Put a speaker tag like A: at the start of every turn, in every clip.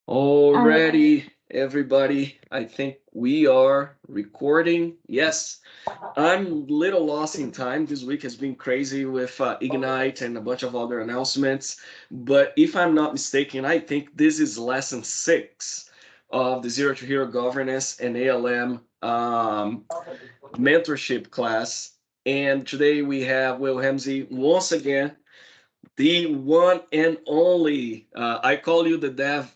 A: Already, everybody, I think we are recording. Yes, I'm a little lost in time. This week has been crazy with Ignite and a bunch of other announcements. But if I'm not mistaken, I think this is lesson 6 of the Zero to Hero Governance and ALM mentorship class. And today we have Wael Hamze once again, the one and only. I call you the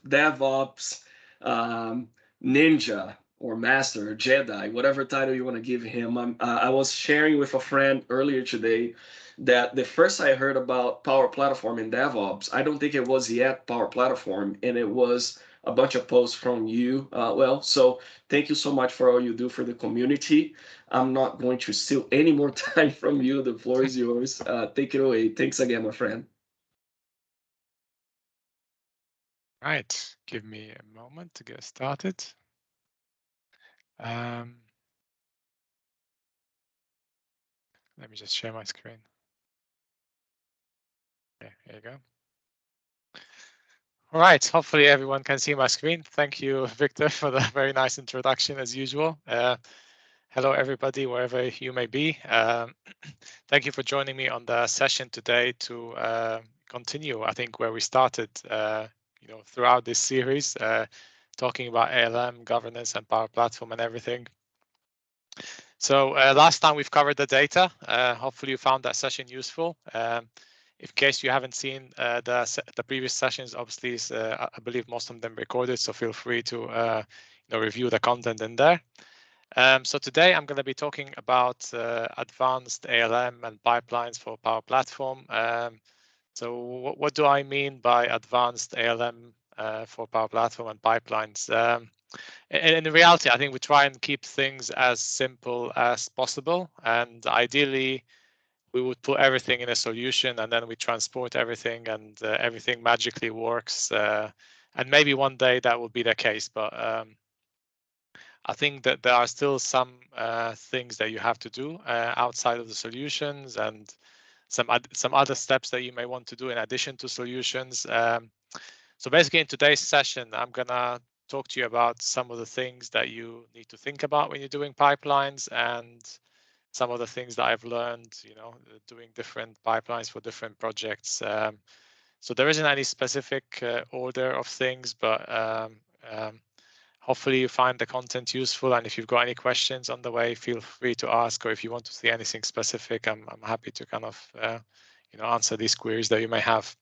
A: DevOps ninja or master or Jedi, whatever title you want to give him. I was sharing with a friend earlier today that the first I heard about Power Platform in DevOps, I don't think it was yet Power Platform, and it was a bunch of posts from you. Well, so thank you so much for all you do for the community. I'm not going to steal any more time from you. The floor is yours. Take it away. Thanks again, my friend.
B: Right, give me a moment to get started. Let me just share my screen. Okay, here you go. All right, hopefully everyone can see my screen. Thank you, Victor, for the very nice introduction as usual. Hello, everybody, wherever you may be. Thank you for joining me on the session today to continue, I think, where we started, throughout this series, talking about ALM, governance, and Power Platform and everything. So last time we've covered the data. Hopefully you found that session useful. In case you haven't seen the previous sessions, obviously, I believe most of them recorded, so feel free to review the content in there. So today I'm going to be talking about advanced ALM and pipelines for Power Platform. So what do I mean by advanced ALM for Power Platform and pipelines? In reality, I think we try and keep things as simple as possible, and ideally we would put everything in a solution and then we transport everything and everything magically works. And maybe one day that will be the case, but I think that there are still some things that you have to do outside of the solutions, and some other steps that you may want to do in addition to solutions. So basically in today's session, I'm gonna talk to you about some of the things that you need to think about when you're doing pipelines, and some of the things that I've learned, doing different pipelines for different projects. So there isn't any specific order of things, but hopefully you find the content useful, and if you've got any questions on the way, feel free to ask, or if you want to see anything specific, I'm happy to kind of answer these queries that you may have.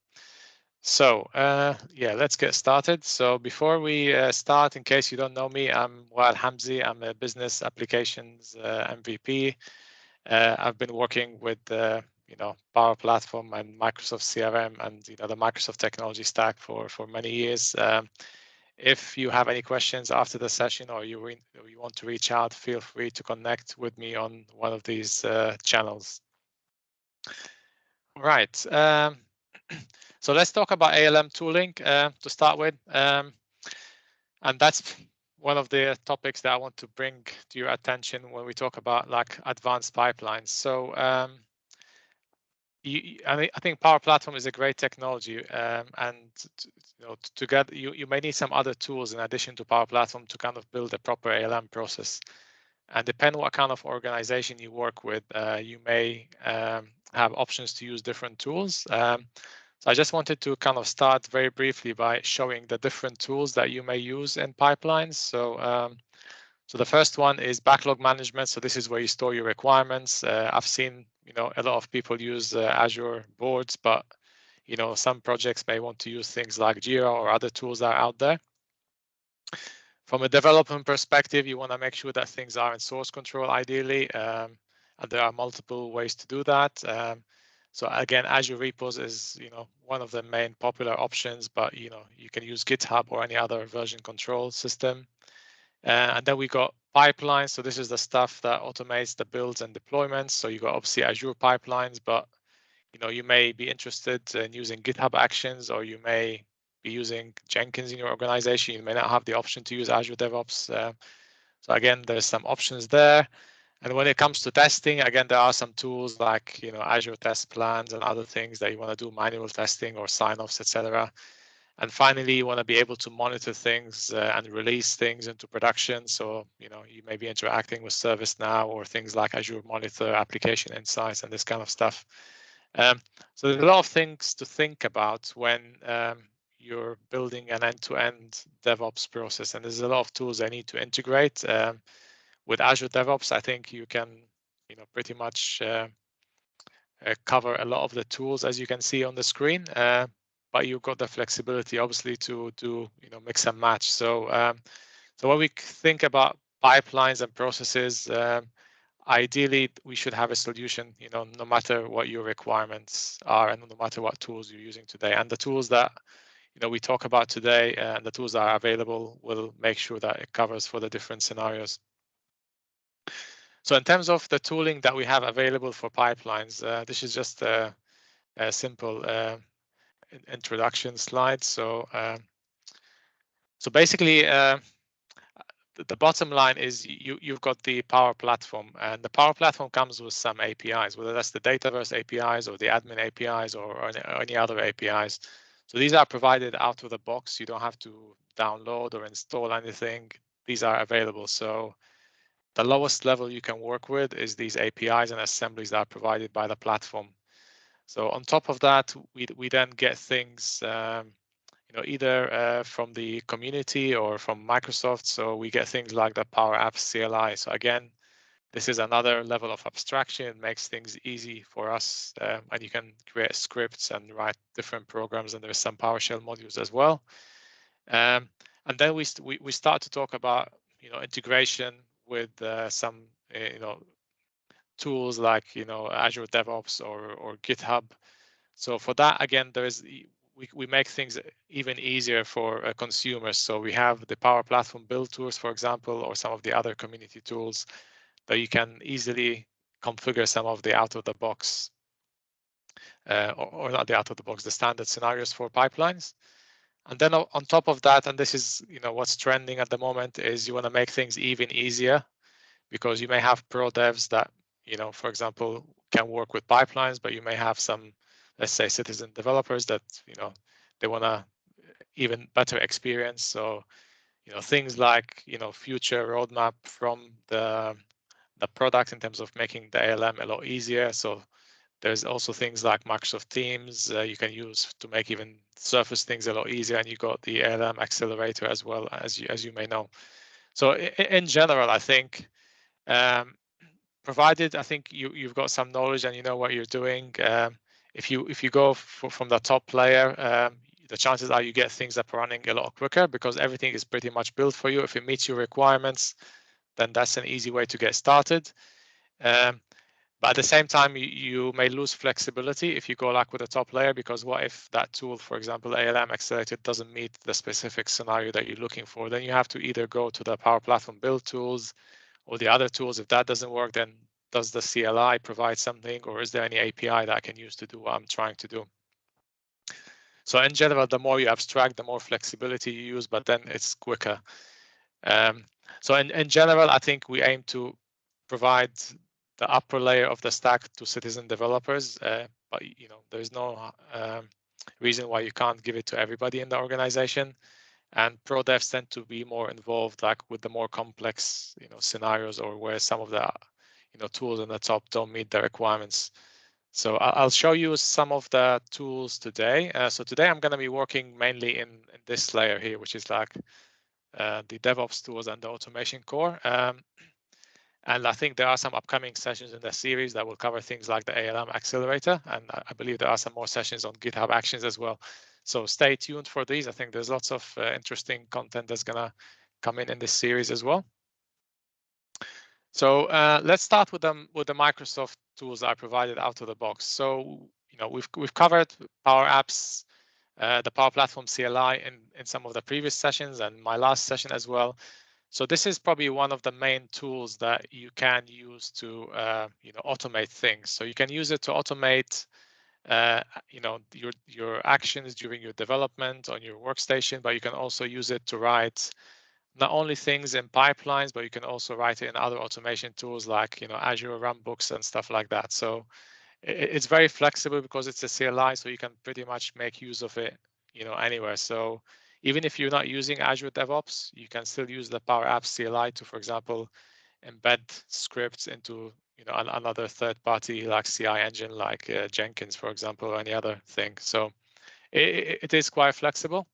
B: So yeah, let's get started. So before we start, in case you don't know me, I'm Wael Hamze. I'm a business applications MVP. I've been working with Power Platform and Microsoft CRM and the Microsoft technology stack for many years. If you have any questions after the session, or you want to reach out, feel free to connect with me on one of these channels. Right. So let's talk about ALM tooling to start with. And that's one of the topics that I want to bring to your attention when we talk about like advanced pipelines. So I think Power Platform is a great technology, and together you may need some other tools in addition to Power Platform to kind of build a proper ALM process. And depending what kind of organization you work with, you may have options to use different tools. So I just wanted to kind of start very briefly by showing the different tools that you may use in pipelines. So the first one is backlog management. So this is where you store your requirements. I've seen a lot of people use Azure boards, but some projects may want to use things like Jira or other tools that are out there. From a development perspective, you want to make sure that things are in source control ideally, and there are multiple ways to do that. So again, Azure repos is one of the main popular options, but you can use GitHub or any other version control system. And then we got pipelines. So this is the stuff that automates the builds and deployments. So you got obviously Azure pipelines, but you may be interested in using GitHub Actions, or you may be using Jenkins in your organization. You may not have the option to use Azure DevOps. So again, there's some options there. And when it comes to testing, again, there are some tools like Azure test plans and other things that you want to do manual testing or sign-offs, etc. And finally, you want to be able to monitor things and release things into production. So, you may be interacting with ServiceNow or things like Azure Monitor, Application Insights, and this kind of stuff. So there's a lot of things to think about when you're building an end-to-end DevOps process, and there's a lot of tools I need to integrate. With Azure DevOps, I think you can, pretty much cover a lot of the tools as you can see on the screen, but you've got the flexibility, obviously, to do, mix and match. So, so when we think about pipelines and processes, ideally, we should have a solution, no matter what your requirements are and no matter what tools you're using today. And the tools that, we talk about today and the tools that are available will make sure that it covers for the different scenarios. So in terms of the tooling that we have available for pipelines, this is just a simple introduction slide. So, so basically, the bottom line is you've got the Power Platform, and the Power Platform comes with some APIs, whether that's the Dataverse APIs or the admin APIs or any other APIs. So these are provided out of the box. You don't have to download or install anything. These are available. So the lowest level you can work with is these APIs and assemblies that are provided by the platform. So on top of that, we then get things either from the community or from Microsoft. So we get things like the Power Apps CLI. So again, this is another level of abstraction. It makes things easy for us, and you can create scripts and write different programs. And there's some PowerShell modules as well. And then we start to talk about integration with some tools like Azure DevOps or GitHub. So for that, again, we make things even easier for consumers. So we have the Power Platform build tools, for example, or some of the other community tools that you can easily configure some of the out-of-the-box, or not the out-of-the-box, the standard scenarios for pipelines. And then on top of that, and this is what's trending at the moment, is you want to make things even easier, because you may have pro devs that for example, can work with pipelines, but you may have some, let's say, citizen developers that they want a even better experience. So things like future roadmap from the product in terms of making the ALM a lot easier. So there's also things like Microsoft Teams you can use to make even surface things a lot easier, and you got the ALM accelerator as well, as you may know. So in general, I think provided I think you've got some knowledge and you know what you're doing, if you go from the top layer, the chances are you get things up running a lot quicker, because everything is pretty much built for you. If it meets your requirements, then that's an easy way to get started. But at the same time, you may lose flexibility if you go like with the top layer, because what if that tool, for example, ALM Accelerator, doesn't meet the specific scenario that you're looking for? Then you have to either go to the Power Platform build tools or the other tools. If that doesn't work, then does the CLI provide something, or is there any API that I can use to do what I'm trying to do? So in general, the more you abstract, the more flexibility you use, but then it's quicker. So in general, I think we aim to provide the upper layer of the stack to citizen developers, but there's no reason why you can't give it to everybody in the organization. And pro devs tend to be more involved, like with the more complex scenarios, or where some of the tools on the top don't meet the requirements. So I'll show you some of the tools today. So today I'm going to be working mainly in this layer here, which is like the DevOps tools and the automation core. And I think there are some upcoming sessions in the series that will cover things like the ALM accelerator. And I believe there are some more sessions on GitHub Actions as well. So stay tuned for these. I think there's lots of interesting content that's going to come in this series as well. So let's start with the Microsoft tools I provided out of the box. So we've covered Power Apps, the Power Platform CLI in some of the previous sessions, and my last session as well. So this is probably one of the main tools that you can use to automate things. So you can use it to automate your actions during your development on your workstation, but you can also use it to write not only things in pipelines, but you can also write it in other automation tools like Azure runbooks and stuff like that. So it's very flexible because it's a CLI, so you can pretty much make use of it anywhere. So even if you're not using Azure DevOps, you can still use the Power Apps CLI to, for example, embed scripts into another third-party like CI engine, like Jenkins, for example, or any other thing. So it is quite flexible.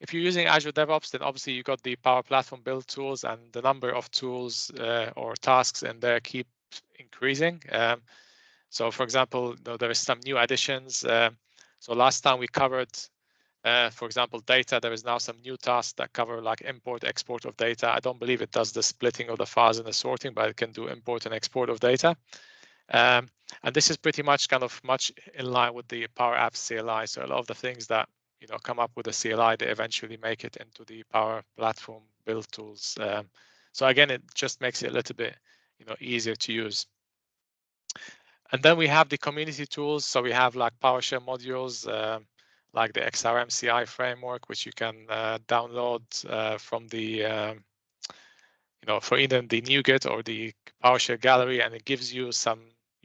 B: If you're using Azure DevOps, then obviously you got the Power Platform build tools, and the number of tools or tasks in there keep increasing. So for example, there is some new additions. So last time we covered, for example, data. There is now some new tasks that cover like import, export of data. I don't believe it does the splitting of the files and the sorting, but it can do import and export of data. And this is pretty much much in line with the Power Apps CLI. So a lot of the things that come up with the CLI, they eventually make it into the Power Platform build tools. So again, it just makes it a little bit easier to use. And then we have the community tools. So we have like PowerShell modules, like the XRM CI Framework, which you can download from the for either the NuGet or the PowerShell gallery, and it gives you some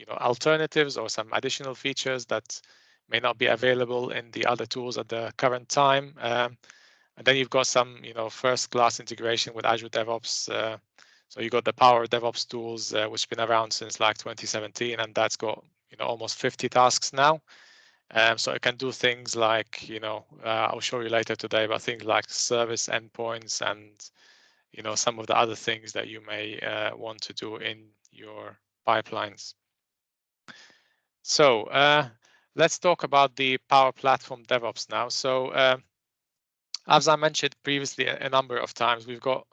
B: alternatives or some additional features that may not be available in the other tools at the current time. And then you've got some first-class integration with Azure DevOps. So you got the Power DevOps tools, which have been around since like 2017, and that's got almost 50 tasks now. So it can do things like I'll show you later today, but things like service endpoints and some of the other things that you may want to do in your pipelines. So let's talk about the Power Platform DevOps now. So as I mentioned previously a number of times, we've got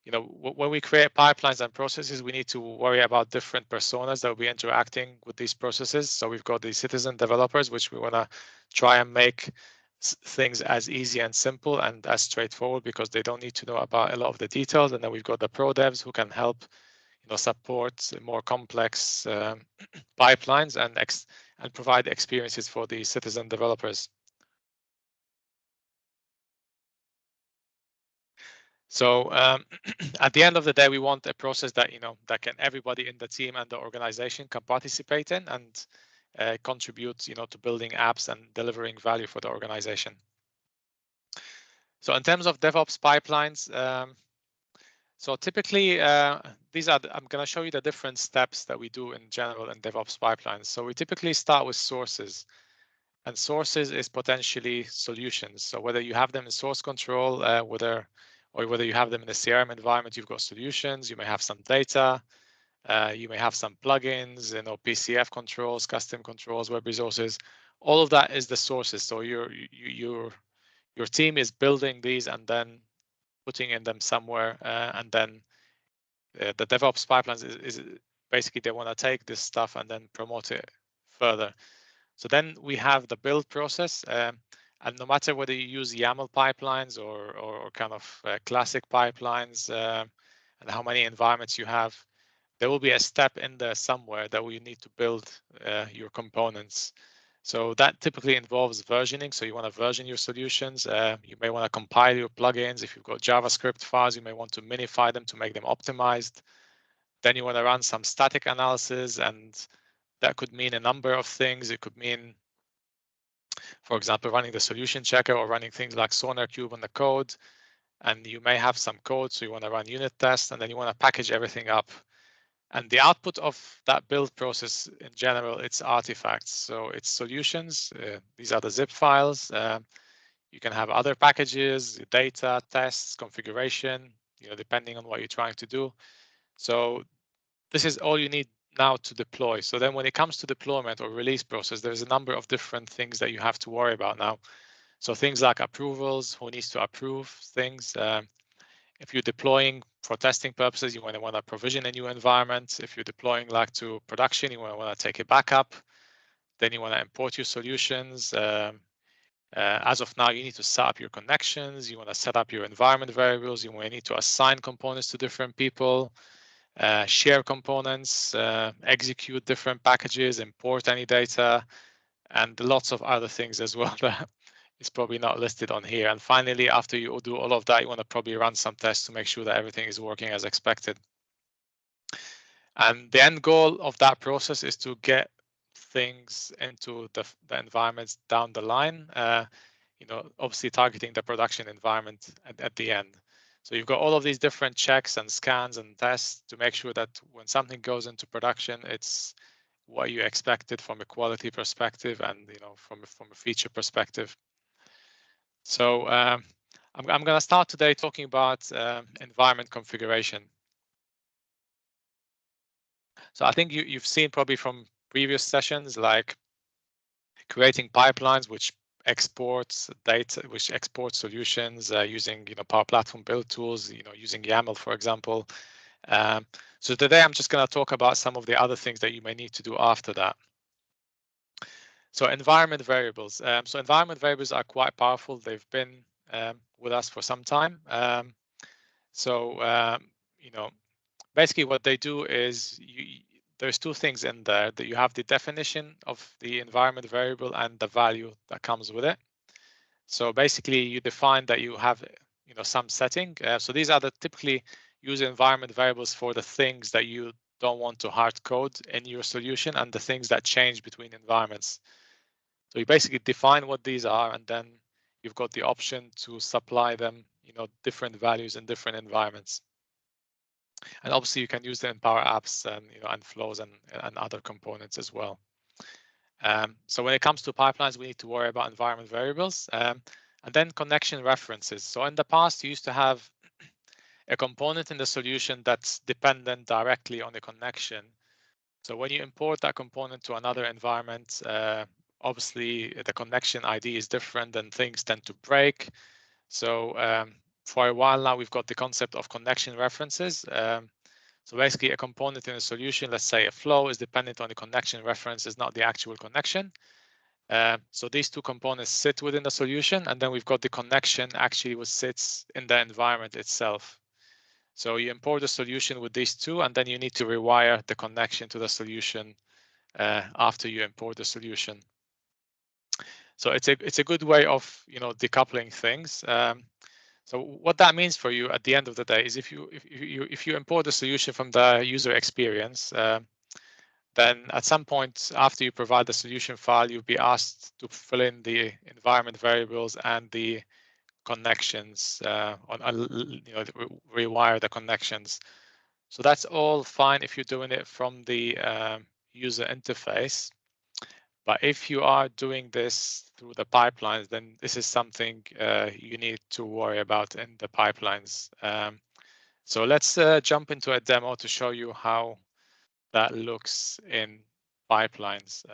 B: when we create pipelines and processes, we need to worry about different personas that will be interacting with these processes. So we've got the citizen developers, which we want to try and make things as easy and simple and as straightforward, because they don't need to know about a lot of the details. And then we've got the pro devs who can help support more complex pipelines and provide experiences for the citizen developers. So at the end of the day, we want a process that that everybody in the team and the organization can participate in and contribute to building apps and delivering value for the organization. So in terms of DevOps pipelines, so typically I'm going to show you the different steps that we do in general in DevOps pipelines. So we typically start with sources, and sources is potentially solutions. So whether you have them in source control, whether you have them in a CRM environment, you've got solutions. You may have some data, you may have some plugins, PCF controls, custom controls, web resources. All of that is the sources. So your team is building these and then putting in them somewhere, and then the DevOps pipelines is basically they want to take this stuff and then promote it further. So then we have the build process, and no matter whether you use YAML pipelines or kind of classic pipelines, and how many environments you have, there will be a step in there somewhere that you need to build your components. So that typically involves versioning. So you want to version your solutions. You may want to compile your plugins. If you've got JavaScript files, you may want to minify them to make them optimized. Then you want to run some static analysis, and that could mean a number of things. It could mean, for example, running the solution checker or running things like SonarQube on the code. And you may have some code, so you want to run unit tests, and then you want to package everything up. And the output of that build process in general, it's artifacts. So it's solutions. These are the zip files. You can have other packages, data, tests, configuration, depending on what you're trying to do. So this is all you need now to deploy. So then when it comes to deployment or release process, there's a number of different things that you have to worry about now. So things like approvals, who needs to approve things. If you're deploying for testing purposes, you want to provision a new environment. If you're deploying like to production, you want to take a backup. Then you want to import your solutions. As of now, you need to set up your connections. You want to set up your environment variables. You may need to assign components to different people, share components, execute different packages, import any data, and lots of other things as well that is probably not listed on here. And finally, after you do all of that, you want to probably run some tests to make sure that everything is working as expected. And the end goal of that process is to get things into the environments down the line. obviously targeting the production environment at the end. So you've got all of these different checks and scans and tests to make sure that when something goes into production, it's what you expected from a quality perspective and from a feature perspective. So I'm going to start today talking about environment configuration. So I think you've seen probably from previous sessions, like creating pipelines which exports data, which export solutions using Power Platform build tools, using YAML, for example. So today I'm just going to talk about some of the other things that you may need to do after that. So environment variables. So environment variables are quite powerful. They've been with us for some time. Basically what they do is there's two things in there, that you have the definition of the environment variable and the value that comes with it. So basically you define that you have some setting. So these are the typically use environment variables for the things that you don't want to hard code in your solution and the things that change between environments. So you basically define what these are, and then you've got the option to supply them, different values in different environments. And obviously you can use them in Power Apps and and flows and other components as well. So when it comes to pipelines, we need to worry about environment variables and then connection references. So in the past, you used to have a component in the solution that's dependent directly on the connection. So when you import that component to another environment, obviously the connection ID is different and things tend to break. So for a while now, we've got the concept of connection references. So basically a component in a solution, let's say a flow, is dependent on the connection reference, is not the actual connection. So these two components sit within the solution, and then we've got the connection actually which sits in the environment itself. So you import the solution with these two, and then you need to rewire the connection to the solution after you import the solution. So it's a good way of decoupling things. So what that means for you at the end of the day is if you import the solution from the user experience, then at some point after you provide the solution file, you'll be asked to fill in the environment variables and the connections rewire the connections. So that's all fine if you're doing it from the user interface. But if you are doing this through the pipelines, then this is something you need to worry about in the pipelines. So let's jump into a demo to show you how that looks in pipelines.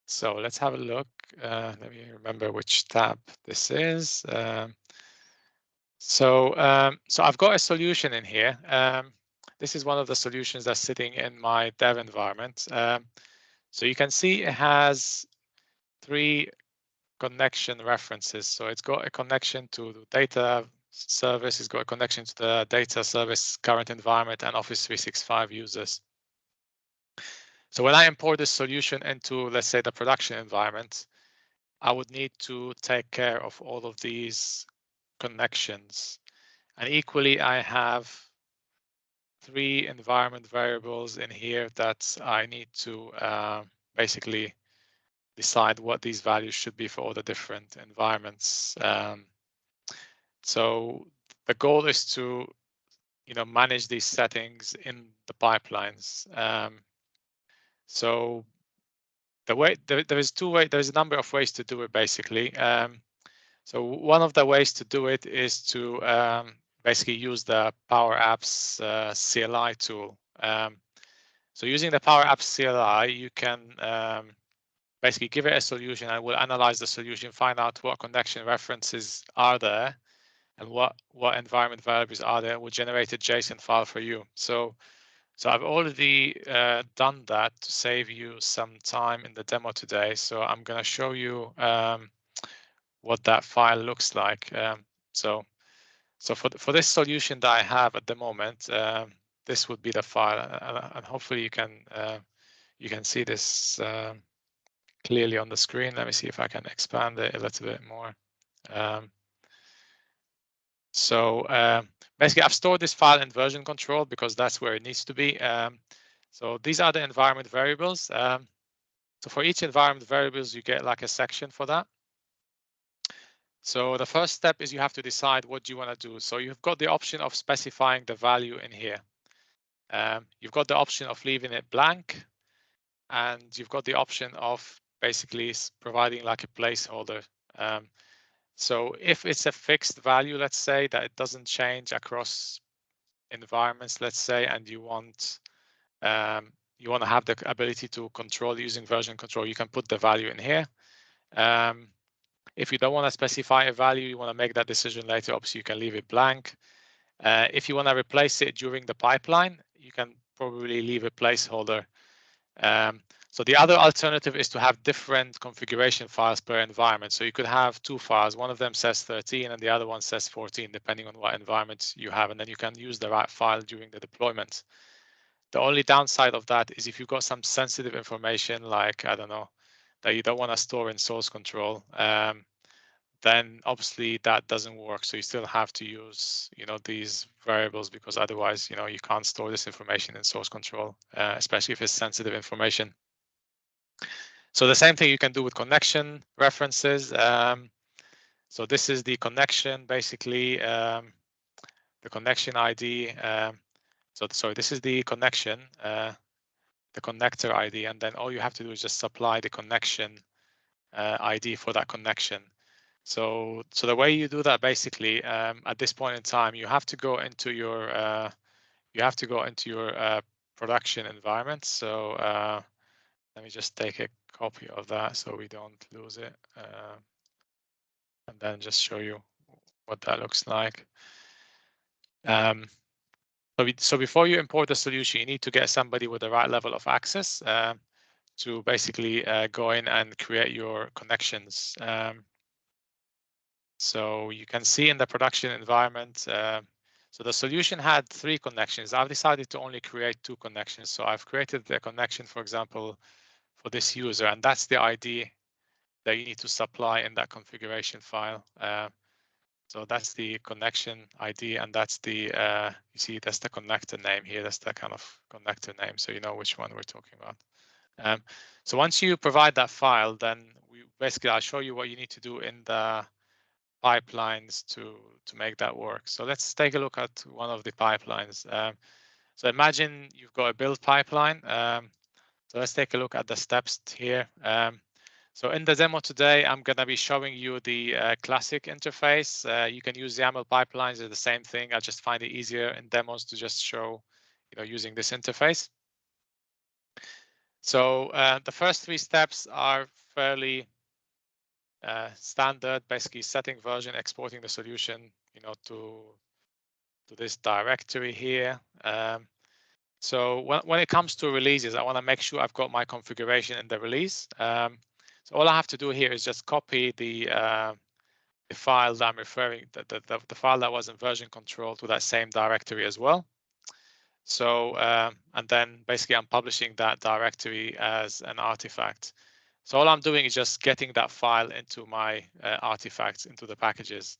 B: So let's have a look. Let me remember which tab this is. So I've got a solution in here. This is one of the solutions that's sitting in my dev environment. So you can see it has 3 connection references. So it's got a connection to the data service, it's got a connection to the data service current environment and Office 365 users. So when I import this solution into, let's say, the production environment, I would need to take care of all of these connections. And equally, I have 3 environment variables in here that I need to basically decide what these values should be for all the different environments. So the goal is to manage these settings in the pipelines. So the way there's a number of ways to do it basically. So one of the ways to do it is to basically use the Power Apps CLI tool. So using the Power Apps CLI, you can basically give it a solution and we'll analyze the solution, find out what connection references are there and what environment variables are there. We'll generate a JSON file for you. So I've already done that to save you some time in the demo today. So I'm going to show you what that file looks like. So for this solution that I have at the moment, this would be the file, and hopefully you can see this clearly on the screen. Let me see if I can expand it a little bit more. Basically, I've stored this file in version control because that's where it needs to be. So these are the environment variables. So for each environment variables, you get like a section for that. So the first step is you have to decide what you want to do. So you've got the option of specifying the value in here. You've got the option of leaving it blank, and you've got the option of basically providing like a placeholder. So if it's a fixed value, let's say that it doesn't change across environments, let's say, and you want to have the ability to control using version control, you can put the value in here. If you don't want to specify a value, you want to make that decision later, obviously you can leave it blank. If you want to replace it during the pipeline, you can probably leave a placeholder. So the other alternative is to have different configuration files per environment. So you could have two files. One of them says 13 and the other one says 14, depending on what environment you have. And then you can use the right file during the deployment. The only downside of that is if you've got some sensitive information, like, I don't know, that you don't want to store in source control, then obviously that doesn't work. So you still have to use, these variables, because otherwise, you can't store this information in source control, especially if it's sensitive information. So the same thing you can do with connection references. So this is the connection, basically, the connection ID. So this is the connection, the connector ID, and then all you have to do is just supply the connection ID for that connection. So the way you do that, basically, at this point in time, you have to go into your production environment. So let me just take a copy of that so we don't lose it, and then just show you what that looks like. So before you import the solution, you need to get somebody with the right level of access to basically go in and create your connections. So you can see in the production environment, so the solution had 3 connections. I've decided to only create 2 connections. So I've created a connection, for example, for this user, and that's the ID that you need to supply in that configuration file. So that's the connection ID, and that's the, you see, that's the connector name here. That's the kind of connector name, so you know which one we're talking about. So once you provide that file, then I'll show you what you need to do in the pipelines to make that work. So let's take a look at one of the pipelines. So imagine you've got a build pipeline. So let's take a look at the steps here. So in the demo today, I'm going to be showing you the classic interface. You can use YAML pipelines, it's the same thing. I just find it easier in demos to just show, using this interface. So the first 3 steps are fairly standard, basically setting version, exporting the solution, to this directory here. So when it comes to releases, I want to make sure I've got my configuration in the release. So all I have to do here is just copy the file that I'm referring, the file that was in version control, to that same directory as well. So and then basically I'm publishing that directory as an artifact. So all I'm doing is just getting that file into my artifacts, into the packages.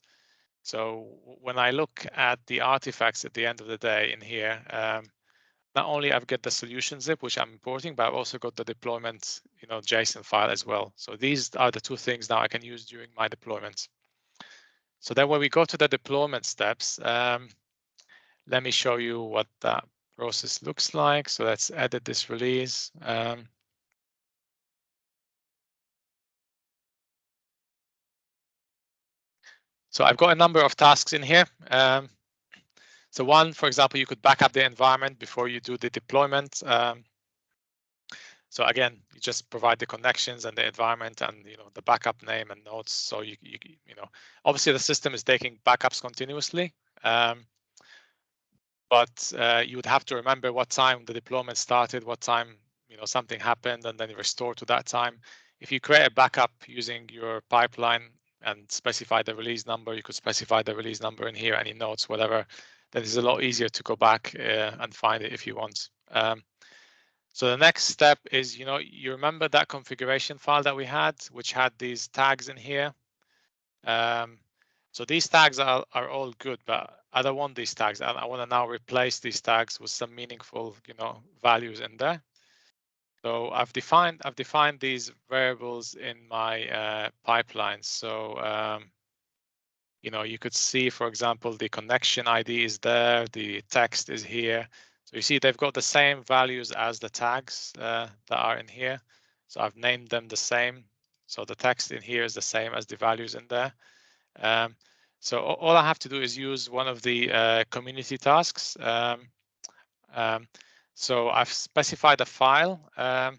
B: So when I look at the artifacts at the end of the day in here, not only I've got the solution zip, which I'm importing, but I've also got the deployment, JSON file as well. So these are the 2 things now I can use during my deployments. So then when we go to the deployment steps, let me show you what that process looks like. So let's edit this release. So I've got a number of tasks in here. So one, for example, you could back up the environment before you do the deployment. So again, you just provide the connections and the environment and the backup name and nodes. So you obviously the system is taking backups continuously, but you would have to remember what time the deployment started, what time something happened, and then you restore to that time. If you create a backup using your pipeline and specify the release number, you could specify the release number in here, any notes, whatever. Then it's a lot easier to go back and find it if you want. So the next step is, you remember that configuration file that we had, which had these tags in here. So these tags are all good, but I don't want these tags. I want to now replace these tags with some meaningful, values in there. So I've defined these variables in my pipelines. So you could see, for example, the connection ID is there, the text is here. So you see they've got the same values as the tags that are in here. So I've named them the same. So the text in here is the same as the values in there. So all I have to do is use one of the community tasks. So I've specified a file, and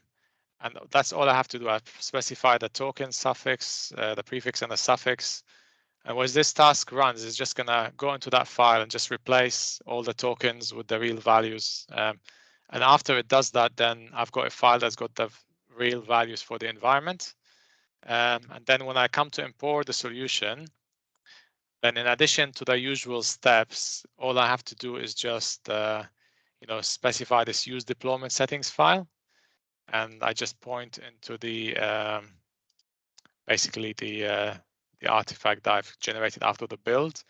B: that's all I have to do. I've specified the token suffix, the prefix and the suffix. And once this task runs, it's just going to go into that file and just replace all the tokens with the real values. And after it does that, then I've got a file that's got the real values for the environment. And then when I come to import the solution, then in addition to the usual steps, all I have to do is just specify this use deployment settings file. And I just point into the basically the artifact that I've generated after the build.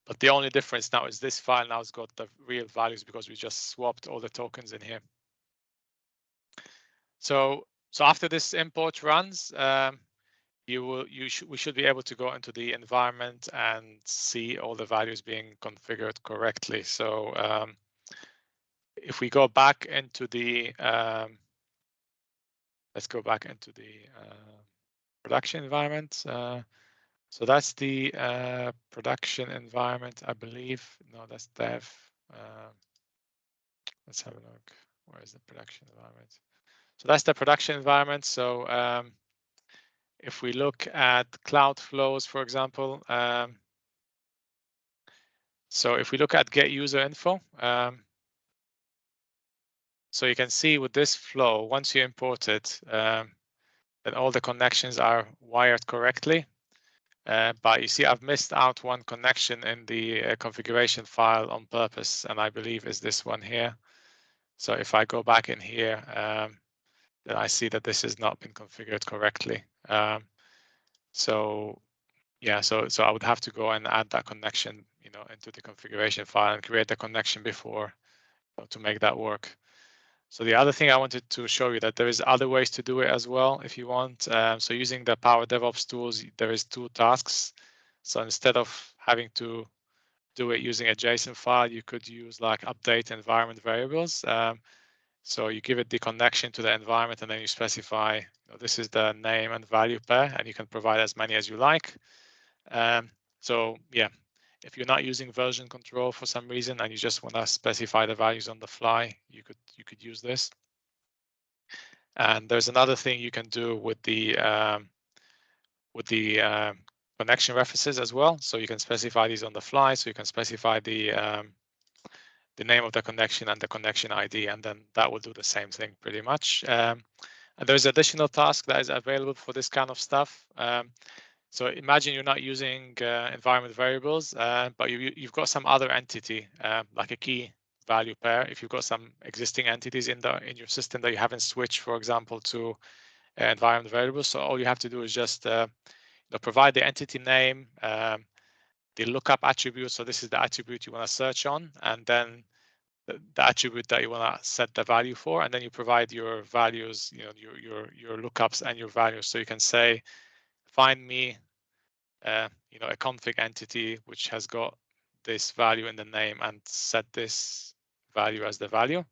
B: But the only difference now is this file now has got the real values because we just swapped all the tokens in here. So after this import runs, we should be able to go into the environment and see all the values being configured correctly. So if we go back into the let's go back into the production environment. So that's the production environment, I believe. No, that's dev. Let's have a look. Where is the production environment? So that's the production environment. So if we look at cloud flows, for example, so if we look at get user info, so you can see with this flow, once you import it, then all the connections are wired correctly. But you see, I've missed out one connection in the configuration file on purpose, and I believe is this one here. So if I go back in here, then I see that this has not been configured correctly. So yeah, so I would have to go and add that connection, into the configuration file and create the connection before to make that work. So the other thing I wanted to show you that there is other ways to do it as well if you want. So using the Power DevOps tools, there is 2 tasks. So instead of having to do it using a JSON file, you could use like update environment variables. So you give it the connection to the environment and then you specify, this is the name and value pair, and you can provide as many as you like. So yeah, if you're not using version control for some reason and you just want to specify the values on the fly, you could use this. And there's another thing you can do with the connection references as well. So you can specify these on the fly. So you can specify the name of the connection and the connection ID, and then that will do the same thing pretty much. And there's additional task that is available for this kind of stuff. So imagine you're not using environment variables, but you've got some other entity, like a key value pair. If you've got some existing entities in your system that you haven't switched, for example, to environment variables. So all you have to do is just provide the entity name, the lookup attribute. So this is the attribute you want to search on, and then the attribute that you want to set the value for, and then you provide your values, your lookups and your values. So you can say, find me, a config entity which has got this value in the name, and set this value as the value.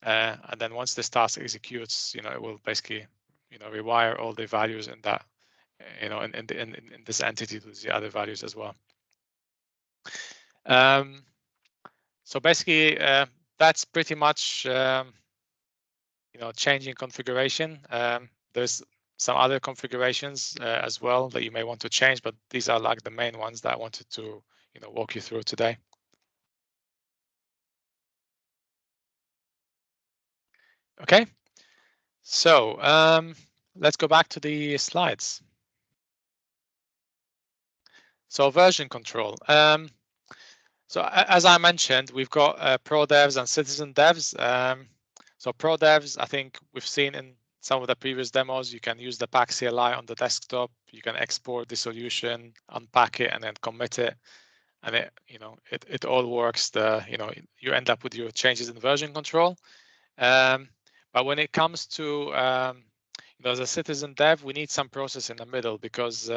B: And then once this task executes, it will basically, rewire all the values in that, in this entity to the other values as well. So basically, that's pretty much, changing configuration. There's some other configurations as well that you may want to change, but these are like the main ones that I wanted to, walk you through today. Okay, so let's go back to the slides. So version control. So as I mentioned, we've got pro devs and citizen devs. So pro devs, I think we've seen in some of the previous demos, you can use the Pack CLI on the desktop. You can export the solution, unpack it, and then commit it, and it all works. You end up with your changes in version control. But when it comes to as a citizen dev, we need some process in the middle, because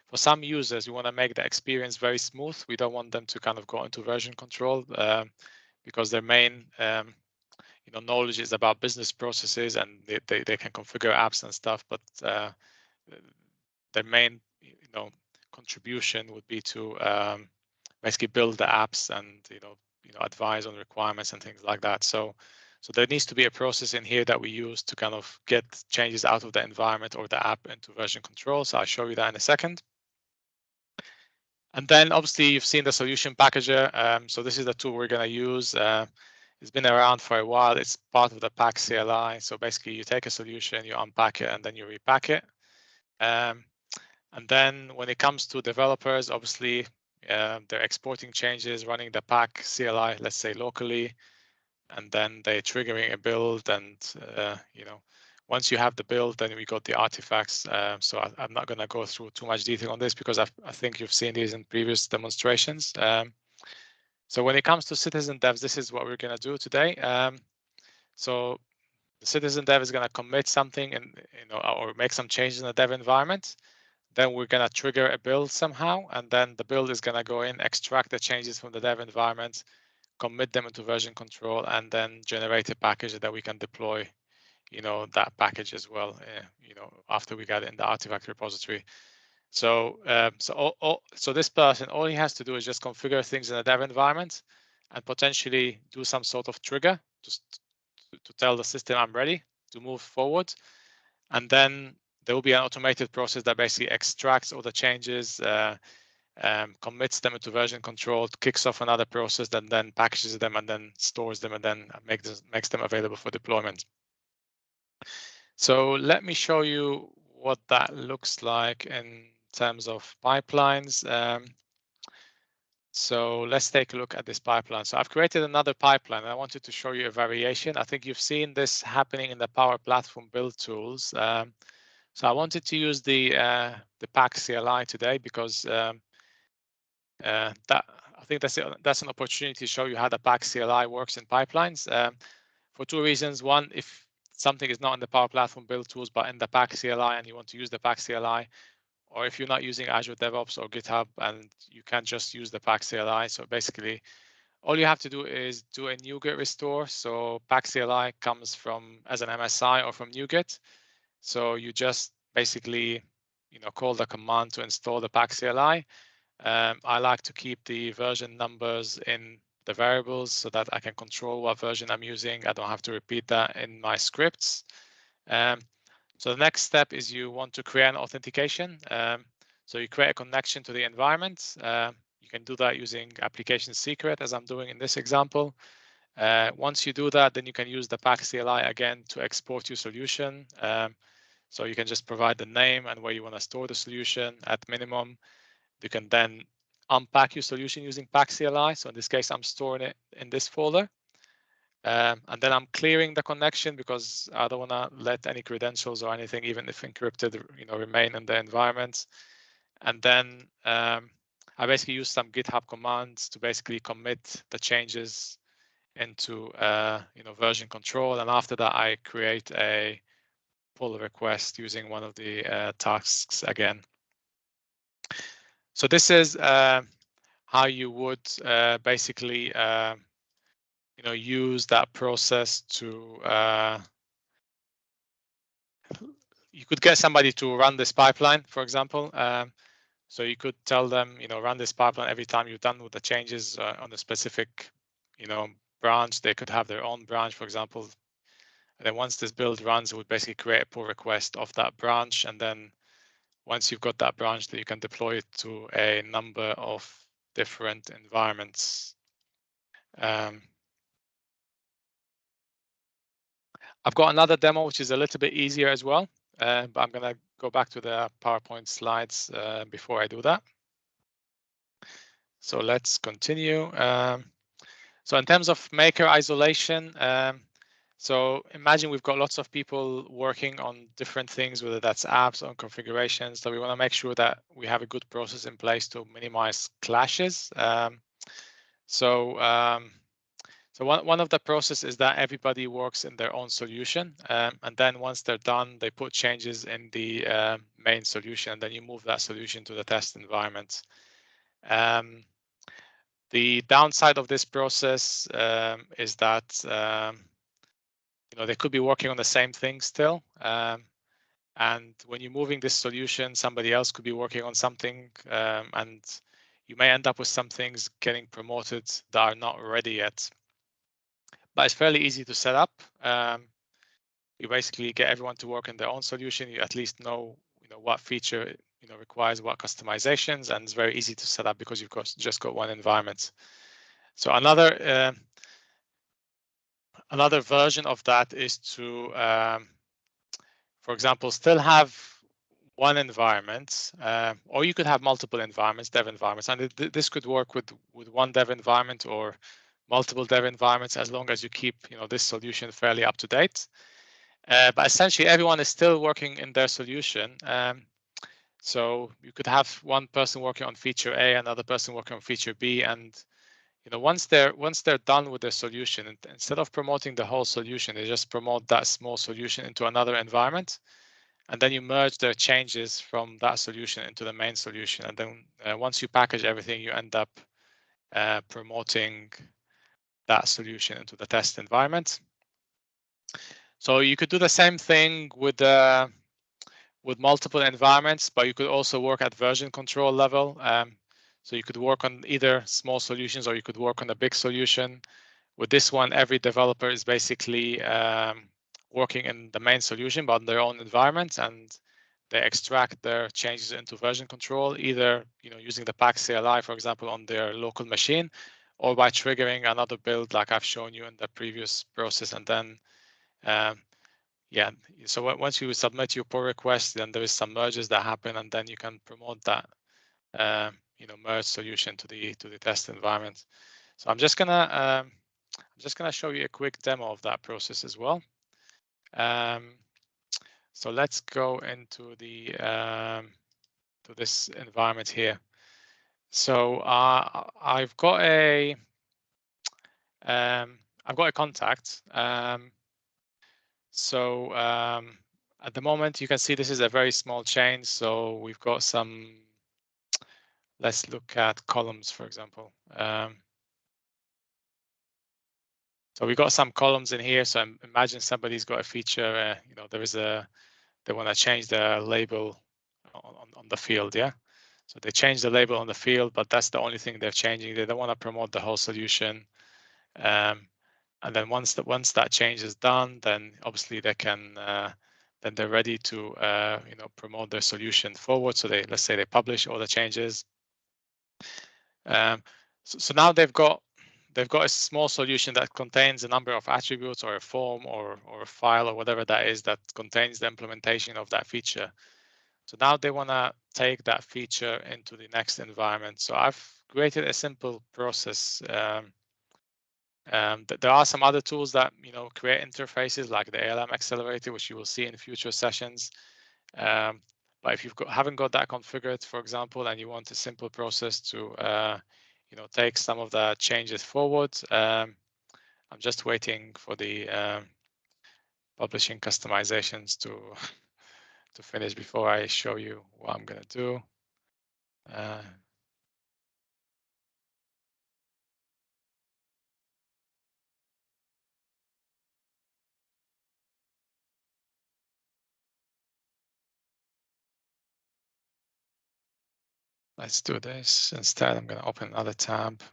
B: for some users, we want to make the experience very smooth. We don't want them to kind of go into version control because their main knowledge is about business processes, and they can configure apps and stuff, but their main contribution would be to basically build the apps and advise on requirements and things like that. So there needs to be a process in here that we use to kind of get changes out of the environment or the app into version control. So I'll show you that in a second. And then obviously you've seen the solution packager. So this is the tool we're going to use. It's been around for a while. It's part of the Pack CLI. So basically you take a solution, you unpack it, and then you repack it. And then when it comes to developers, obviously they're exporting changes, running the Pack CLI, let's say locally, and then they're triggering a build. And once you have the build, then we got the artifacts. So I'm not going to go through too much detail on this because I think you've seen these in previous demonstrations. So when it comes to citizen devs, this is what we're going to do today. So the citizen dev is going to commit something and or make some changes in the dev environment. Then we're going to trigger a build somehow, and then the build is going to go in, extract the changes from the dev environment, commit them into version control, and then generate a package that we can deploy that package as well after we get it in the artifact repository. So so this person, all he has to do is just configure things in the dev environment and potentially do some sort of trigger just to tell the system I'm ready to move forward. And then there will be an automated process that basically extracts all the changes, commits them into version control, kicks off another process that then packages them and then stores them and then makes them available for deployment. So let me show you what that looks like in terms of pipelines. So let's take a look at this pipeline. So I've created another pipeline, and I wanted to show you a variation. I think you've seen this happening in the Power Platform build tools. So I wanted to use the Pack CLI today because I think that's an opportunity to show you how the Pack CLI works in pipelines for two reasons. One, if something is not in the Power Platform build tools but in the Pack CLI and you want to use the Pack CLI, or if you're not using Azure DevOps or GitHub and you can't just use the Pack CLI. So basically, all you have to do is do a NuGet restore. So Pack CLI comes from as an MSI or from NuGet. So you just basically, call the command to install the Pack CLI. I like to keep the version numbers in the variables so that I can control what version I'm using. I don't have to repeat that in my scripts. So the next step is you want to create an authentication. So you create a connection to the environment. You can do that using application secret, as I'm doing in this example. Once you do that, then you can use the Pack CLI again to export your solution. So you can just provide the name and where you want to store the solution at minimum. You can then unpack your solution using Pack CLI. So in this case, I'm storing it in this folder. And then I'm clearing the connection because I don't want to let any credentials or anything, even if encrypted, remain in the environment. And then I basically use some GitHub commands to basically commit the changes into version control. And after that, I create a pull request using one of the tasks again. So this is how you would basically use that process to you could get somebody to run this pipeline, for example. So you could tell them, run this pipeline every time you're done with the changes on a specific, branch. They could have their own branch, for example. And then once this build runs, it would basically create a pull request of that branch. And then once you've got that branch, then you can deploy it to a number of different environments. I've got another demo, which is a little bit easier as well, but I'm going to go back to the PowerPoint slides before I do that. So let's continue. So in terms of maker isolation, so imagine we've got lots of people working on different things, whether that's apps or configurations. So we want to make sure that we have a good process in place to minimize clashes. So So one of the processes is that everybody works in their own solution, and then once they're done, they put changes in the main solution, and then you move that solution to the test environment. The downside of this process is that they could be working on the same thing still, and when you're moving this solution, somebody else could be working on something, and you may end up with some things getting promoted that are not ready yet. But it's fairly easy to set up. You basically get everyone to work in their own solution. You at least know what feature requires what customizations, and it's very easy to set up because you've just got one environment. So another version of that is to, for example, still have one environment, or you could have multiple environments, dev environments, and this could work with one dev environment or multiple dev environments, as long as you keep this solution fairly up to date. But essentially, everyone is still working in their solution. So you could have one person working on feature A, another person working on feature B, and once they're done with their solution, instead of promoting the whole solution, they just promote that small solution into another environment, and then you merge their changes from that solution into the main solution. And then once you package everything, you end up promoting that solution into the test environment. So you could do the same thing with multiple environments, but you could also work at version control level. So you could work on either small solutions or you could work on a big solution. With this one, every developer is basically working in the main solution, but in their own environment, and they extract their changes into version control, either using the Pack CLI, for example, on their local machine, or by triggering another build like I've shown you in the previous process. And then yeah, so once you submit your pull request, then there is some merges that happen, and then you can promote that merge solution to the test environment. So I'm just gonna show you a quick demo of that process as well. So let's go into the to this environment here. So I've got a contact. So at the moment, you can see this is a very small change. So we've got some. Let's look at columns, for example. So we got some columns in here. So imagine somebody's got a feature. They want to change the label on the field. Yeah. So they change the label on the field, but that's the only thing they're changing. They don't want to promote the whole solution. And then once that change is done, then obviously they can then they're ready to promote their solution forward. So let's say they publish all the changes. So now they've got a small solution that contains a number of attributes or a form or a file or whatever that is that contains the implementation of that feature. So now they want to take that feature into the next environment. So I've created a simple process. There are some other tools that create interfaces like the ALM Accelerator, which you will see in future sessions. But if you haven't got that configured, for example, and you want a simple process to take some of the changes forward, I'm just waiting for the publishing customizations to finish before I show you what I'm going to do. Let's do this. Instead, I'm going to open another tab.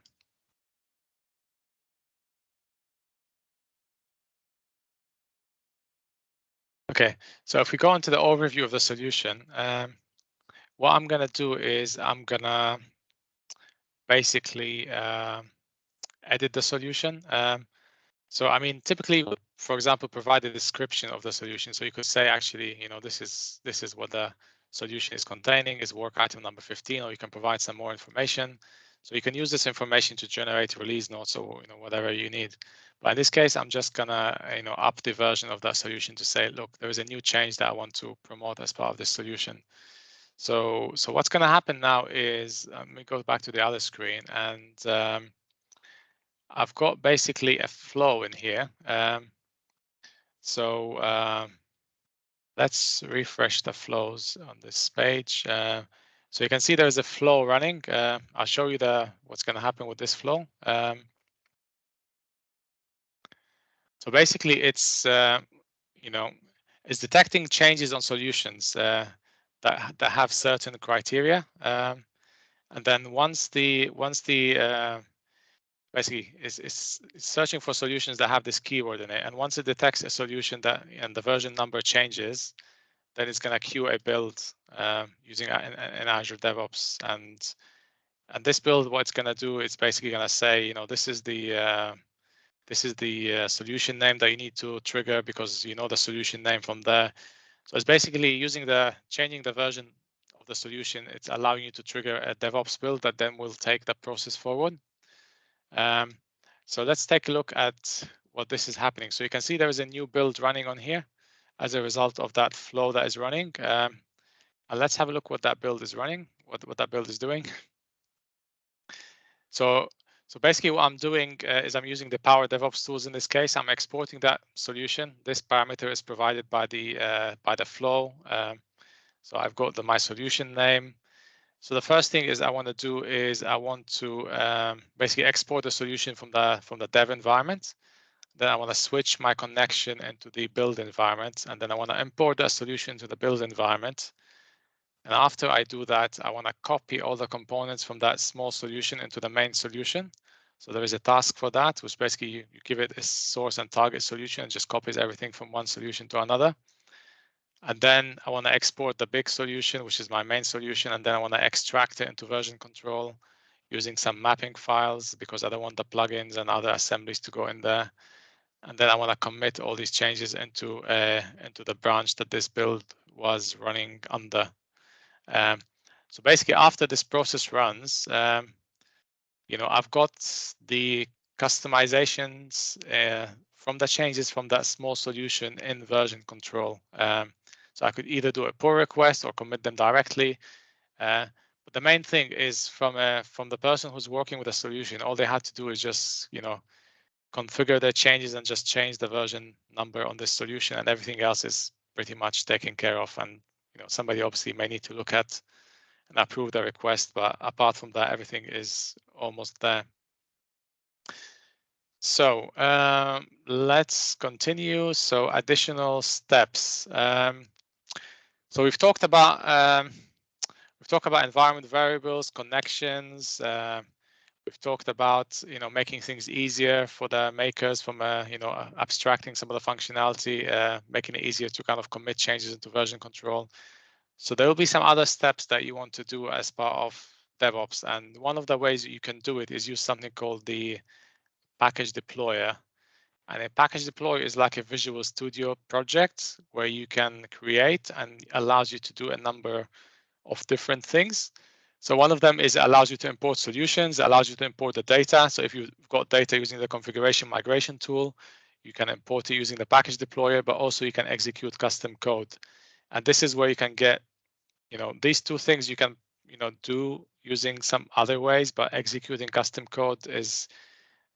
B: Okay, so if we go into the overview of the solution, what I'm going to do is I'm going to basically edit the solution. So I mean, typically, for example, provide a description of the solution. So you could say, actually, this is what the solution is containing, is work item number 15, or you can provide some more information. So you can use this information to generate release notes or whatever you need. But in this case, I'm just gonna up the version of that solution to say, look, there is a new change that I want to promote as part of this solution. So what's gonna happen now is let me go back to the other screen, and I've got basically a flow in here. Let's refresh the flows on this page. So you can see there's a flow running. I'll show you what's going to happen with this flow. So basically, it's it's detecting changes on solutions that have certain criteria, and then once the basically it's searching for solutions that have this keyword in it, and once it detects a solution that and the version number changes, then it's going to queue a build using an Azure DevOps, and this build, what it's going to do, it's basically going to say, this is the solution name that you need to trigger because you know the solution name from there. So it's basically changing the version of the solution. It's allowing you to trigger a DevOps build that then will take the process forward. So let's take a look at what this is happening. So you can see there is a new build running on here as a result of that flow that is running. And let's have a look what that build is running, what that build is doing. So basically what I'm doing is I'm using the Power DevOps tools in this case. I'm exporting that solution. This parameter is provided by the flow. So I've got my solution name. So the first thing is I want to do is I want to basically export the solution from the dev environment. Then I want to switch my connection into the build environment, and then I want to import that solution to the build environment. And after I do that, I want to copy all the components from that small solution into the main solution. So there is a task for that, which basically you give it a source and target solution and just copies everything from one solution to another. And then I want to export the big solution, which is my main solution, and then I want to extract it into version control using some mapping files because I don't want the plugins and other assemblies to go in there. And then I want to commit all these changes into the branch that this build was running under. So basically, after this process runs, I've got the customizations from the changes from that small solution in version control. So I could either do a pull request or commit them directly. But the main thing is from the person who's working with a solution, all they have to do is just configure their changes and just change the version number on this solution, and everything else is pretty much taken care of. And somebody obviously may need to look at and approve the request, but apart from that, everything is almost there. So let's continue. So additional steps. So we've talked about environment variables, connections. We've talked about making things easier for the makers from abstracting some of the functionality, making it easier to kind of commit changes into version control. So there will be some other steps that you want to do as part of DevOps, and one of the ways that you can do it is use something called the package deployer. And a package deployer is like a Visual Studio project where you can create and allows you to do a number of different things. So one of them is it allows you to import solutions, it allows you to import the data. So if you've got data using the configuration migration tool, you can import it using the package deployer, but also you can execute custom code. And this is where you can get, these two things you can, do using some other ways, but executing custom code is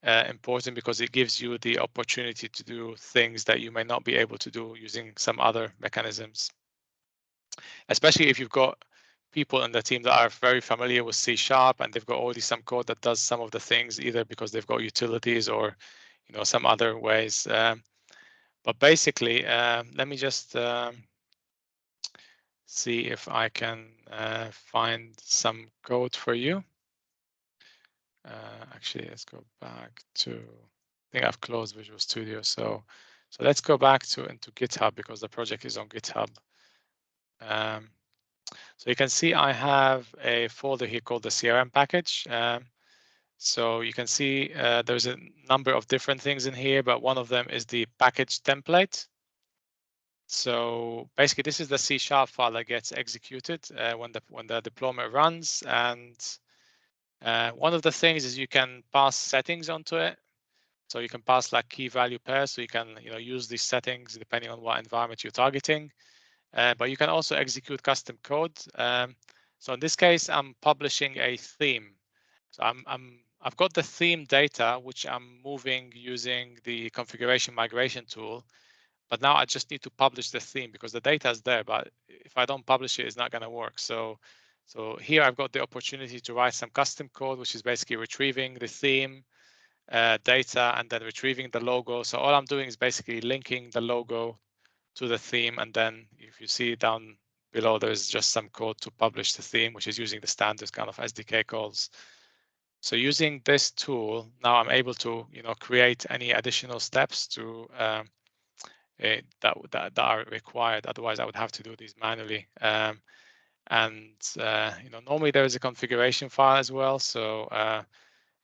B: important because it gives you the opportunity to do things that you may not be able to do using some other mechanisms. Especially if you've got people in the team that are very familiar with C# and they've got already some code that does some of the things, either because they've got utilities or some other ways. But basically, let me just see if I can find some code for you. Actually, let's go back to, I think I've closed Visual Studio. So let's go back into GitHub because the project is on GitHub. So you can see I have a folder here called the CRM Package. So you can see there's a number of different things in here, but one of them is the package template. So basically, this is the C# file that gets executed when the deployment runs. And one of the things is you can pass settings onto it. So you can pass like key value pairs. So you can use these settings depending on what environment you're targeting. But you can also execute custom code. So in this case, I'm publishing a theme. So I'm I've got the theme data, which I'm moving using the configuration migration tool. But now I just need to publish the theme because the data is there. But if I don't publish it, it's not going to work. So here I've got the opportunity to write some custom code, which is basically retrieving the theme data and then retrieving the logo. So all I'm doing is basically linking the logo to the theme. And then if you see down below, there's just some code to publish the theme, which is using the standard kind of SDK calls. So using this tool, now I'm able to, create any additional steps to that are required. Otherwise, I would have to do these manually. Normally there is a configuration file as well. So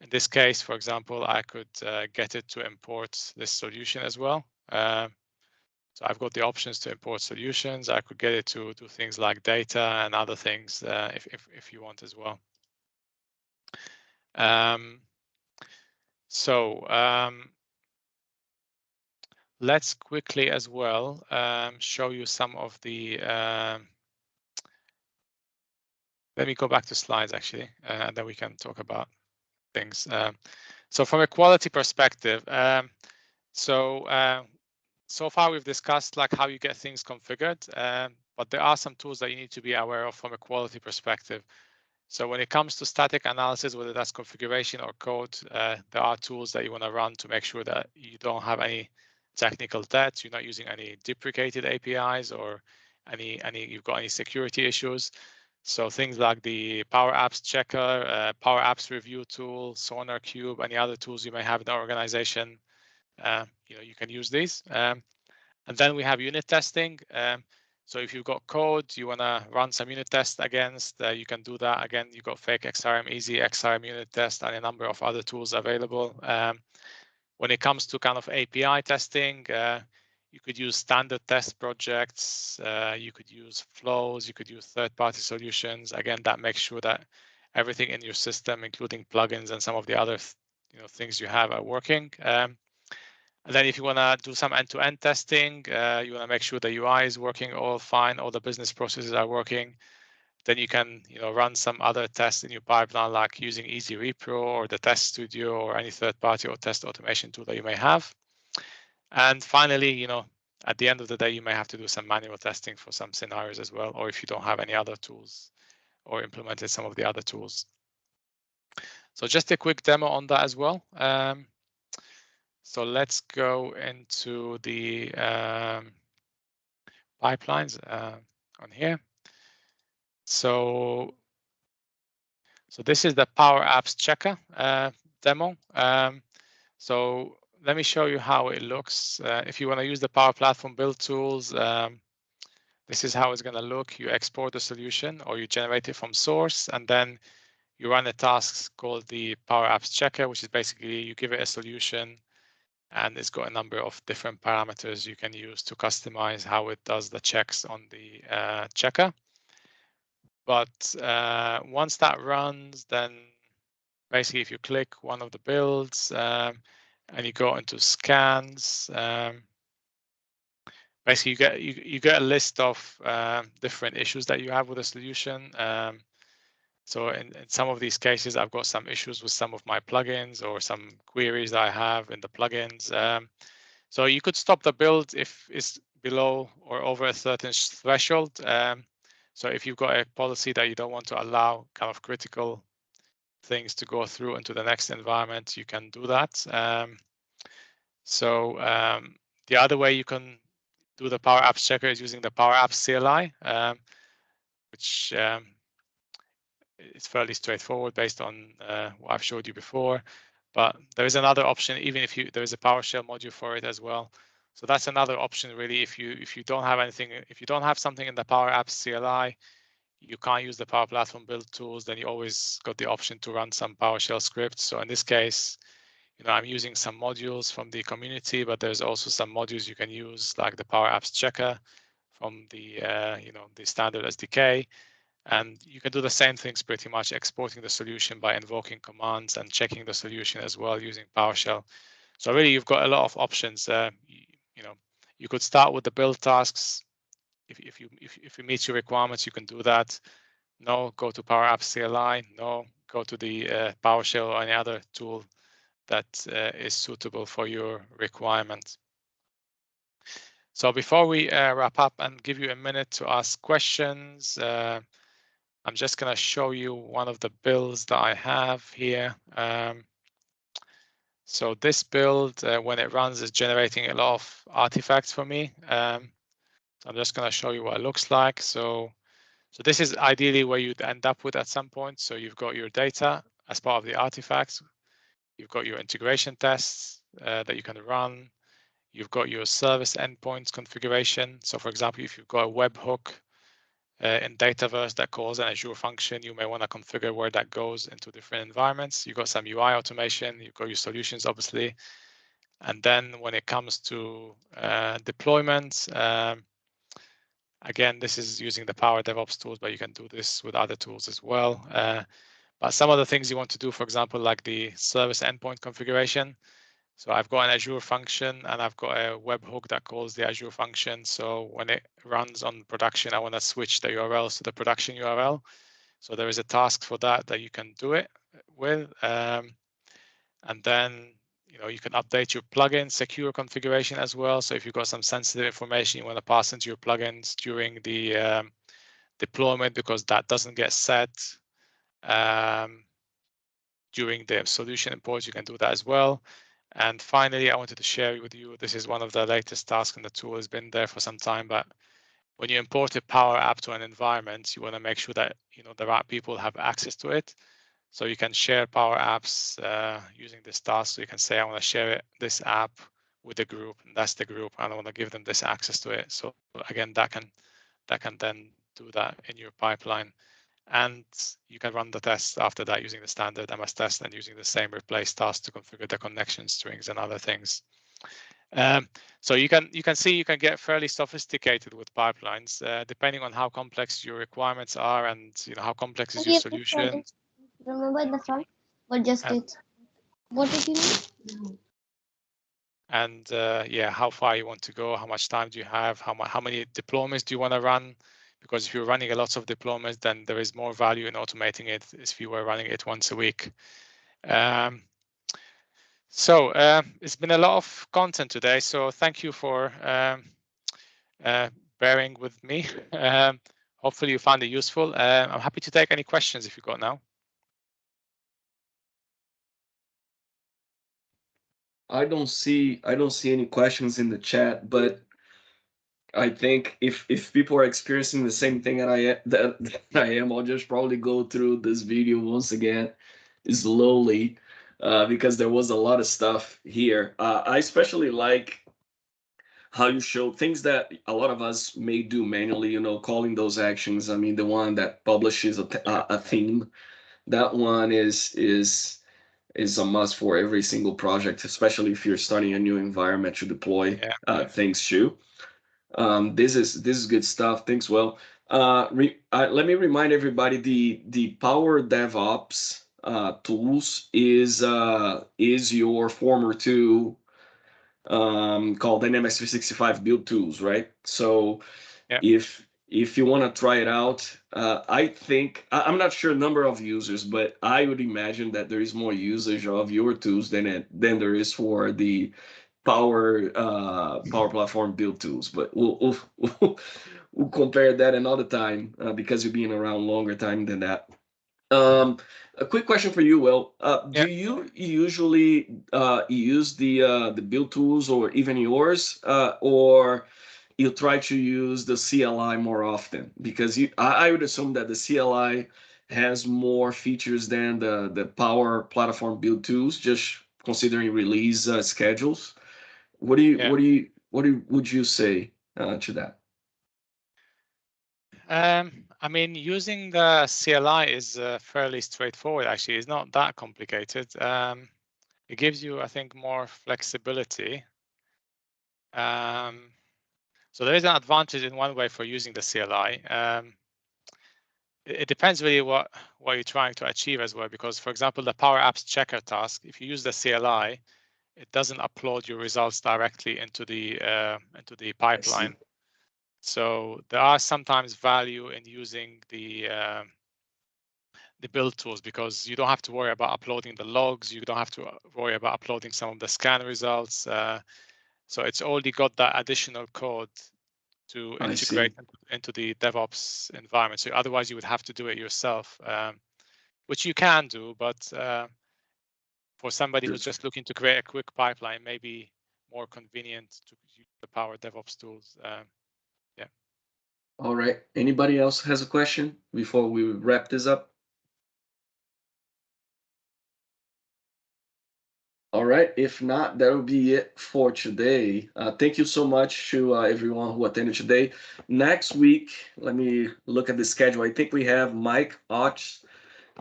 B: in this case, for example, I could get it to import this solution as well. So I've got the options to import solutions. I could get it to do things like data and other things if you want as well. Let's quickly as well show you some of the. Let me go back to slides actually, and then we can talk about things. So from a quality perspective, so far we've discussed like how you get things configured, but there are some tools that you need to be aware of from a quality perspective. So when it comes to static analysis, whether that's configuration or code, there are tools that you want to run to make sure that you don't have any technical debt, you're not using any deprecated APIs or you've got any security issues. So things like the Power Apps Checker, Power Apps Review tool, Sonar Cube, any other tools you may have in the organization, you can use these. And then we have unit testing. So if you've got code you want to run some unit tests against, you can do that. Again, you've got Fake XRM, Easy XRM Unit Test, and a number of other tools available. When it comes to kind of API testing, you could use standard test projects, you could use flows, you could use third-party solutions. Again, that makes sure that everything in your system, including plugins and some of the other things you have, are working. And then if you want to do some end-to-end testing, you want to make sure the UI is working all fine, all the business processes are working. Then you can run some other tests in your pipeline, like using Easy Repro or the Test Studio or any third-party or test automation tool that you may have. And finally, at the end of the day, you may have to do some manual testing for some scenarios as well, or if you don't have any other tools or implemented some of the other tools. So just a quick demo on that as well. So let's go into the pipelines on here. So this is the Power Apps Checker demo. So let me show you how it looks. If you want to use the Power Platform build tools, this is how it's going to look. You export the solution or you generate it from source, and then you run a task called the Power Apps Checker, which is basically you give it a solution, and it's got a number of different parameters you can use to customize how it does the checks on the checker. But once that runs, then basically if you click one of the builds and you go into scans, basically you get a list of different issues that you have with the solution. So in some of these cases, I've got some issues with some of my plugins or some queries that I have in the plugins. So you could stop the build if it's below or over a certain threshold. So if you've got a policy that you don't want to allow kind of critical things to go through into the next environment, you can do that. The other way you can do the Power Apps Checker is using the Power Apps CLI, which is fairly straightforward based on what I've showed you before. But there is another option, even if there is a PowerShell module for it as well. So that's another option really. If you don't have anything, if you don't have something in the Power Apps CLI, you can't use the Power Platform build tools, then you always got the option to run some PowerShell scripts. So in this case, I'm using some modules from the community, but there's also some modules you can use, like the Power Apps Checker from the the standard SDK. And you can do the same things pretty much, exporting the solution by invoking commands and checking the solution as well using PowerShell. So really, you've got a lot of options. You could start with the build tasks. If you meet your requirements, you can do that. No, go to Power Apps CLI. No, go to the PowerShell or any other tool that is suitable for your requirements. So before we wrap up and give you a minute to ask questions, I'm just going to show you one of the builds that I have here. So this build, when it runs, is generating a lot of artifacts for me. So I'm just going to show you what it looks like. So this is ideally where you'd end up with at some point. So you've got your data as part of the artifacts. You've got your integration tests that you can run. You've got your service endpoints configuration. So for example, if you've got a webhook in Dataverse that calls an Azure function, you may want to configure where that goes into different environments. You've got some UI automation. You've got your solutions, obviously. And then when it comes to deployments, again, this is using the Power DevOps tools, but you can do this with other tools as well. But some of the things you want to do, for example, like the service endpoint configuration. So I've got an Azure function and I've got a webhook that calls the Azure function. So when it runs on production, I want to switch the URLs to the production URL. So there is a task for that you can do it with. And then you can update your plugin secure configuration as well. So if you've got some sensitive information you want to pass into your plugins during the deployment, because that doesn't get set during the solution import, you can do that as well. And finally, I wanted to share with you, this is one of the latest tasks, and the tool has been there for some time, but when you import a Power App to an environment, you want to make sure that the right people have access to it. So you can share Power Apps using this task. So you can say, I want to share this app with the group, and that's the group, and I want to give them this access to it. So again, that can then do that in your pipeline. And you can run the tests after that using the standard MS test and using the same replace task to configure the connection strings and other things. So you can see you can get fairly sophisticated with pipelines, depending on how complex your requirements are and how complex is your solution.
C: Remember in the front what just did? What did you do?
B: And yeah, how far you want to go, how much time do you have, how many deployments do you want to run? Because if you're running a lot of deployments, then there is more value in automating it if you were running it once a week. So it's been a lot of content today. So thank you for bearing with me. Hopefully you found it useful. I'm happy to take any questions if you've got now.
A: I don't see any questions in the chat, but I think if people are experiencing the same thing that I am, I'll just probably go through this video once again slowly, because there was a lot of stuff here. I especially like how you show things that a lot of us may do manually, calling those actions. I mean, the one that publishes a theme, that one is a must for every single project, especially if you're starting a new environment to deploy things to. This is good stuff. Thanks, Wael. Let me remind everybody the Power DevOps tools is your former tool called Dynamics 365 Build Tools, right? So if you want to try it out, I think I'm not sure number of users, but I would imagine that there is more usage of your tools than there is for the Power Platform Build Tools. But we'll compare that another time because you've been around longer time than that. A quick question for you, Will. Do you usually use the build tools or even yours, or you try to use the CLI more often? Because I would assume that the CLI has more features than the Power Platform build tools, just considering release schedules. What would you say to that?
B: I mean, using the CLI is fairly straightforward, actually. It's not that complicated. It gives you, I think, more flexibility. So there is an advantage in one way for using the CLI. It depends really what you're trying to achieve as well, because, for example, the Power Apps checker task, if you use the CLI, it doesn't upload your results directly into the pipeline. So there are sometimes value in using the the build tools, because you don't have to worry about uploading the logs. You don't have to worry about uploading some of the scan results. So it's already got that additional code to integrate into the DevOps environment. So otherwise you would have to do it yourself, which you can do, but for somebody who's just looking to create a quick pipeline, maybe more convenient to use the Power DevOps tools. Yeah.
A: All right. Anybody else has a question before we wrap this up? All right. If not, that will be it for today. Thank you so much to everyone who attended today. Next week, let me look at the schedule. I think we have Mike Otch.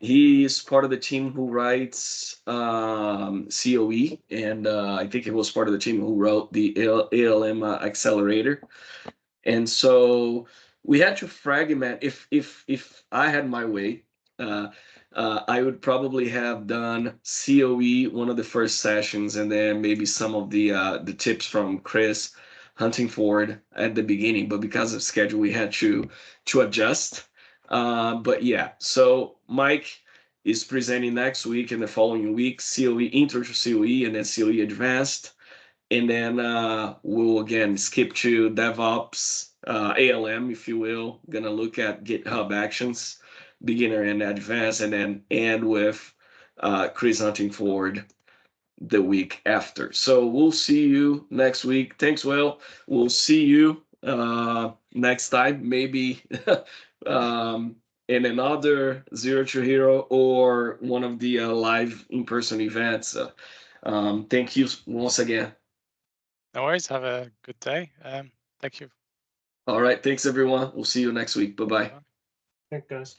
A: He is part of the team who writes COE, and I think he was part of the team who wrote the ALM Accelerator. And so we had to fragment. If I had my way, I would probably have done COE one of the first sessions, and then maybe some of the tips from Chris Huntingford at the beginning. But because of schedule, we had to adjust. But yeah, so Mike is presenting next week and the following week, COE Intro to COE, and then COE Advanced. And then we'll again skip to DevOps, ALM, if you will. Gonna look at GitHub Actions, beginner and advanced, and then end with Chris Huntingford the week after. So we'll see you next week. Thanks, Wael. We'll see you next time, maybe in another Zero to Hero or one of the live in-person events. Thank you once again.
B: No worries. Have a good day. Thank you.
A: All right. Thanks, everyone. We'll see you next week. Bye-bye.
D: Thanks, guys.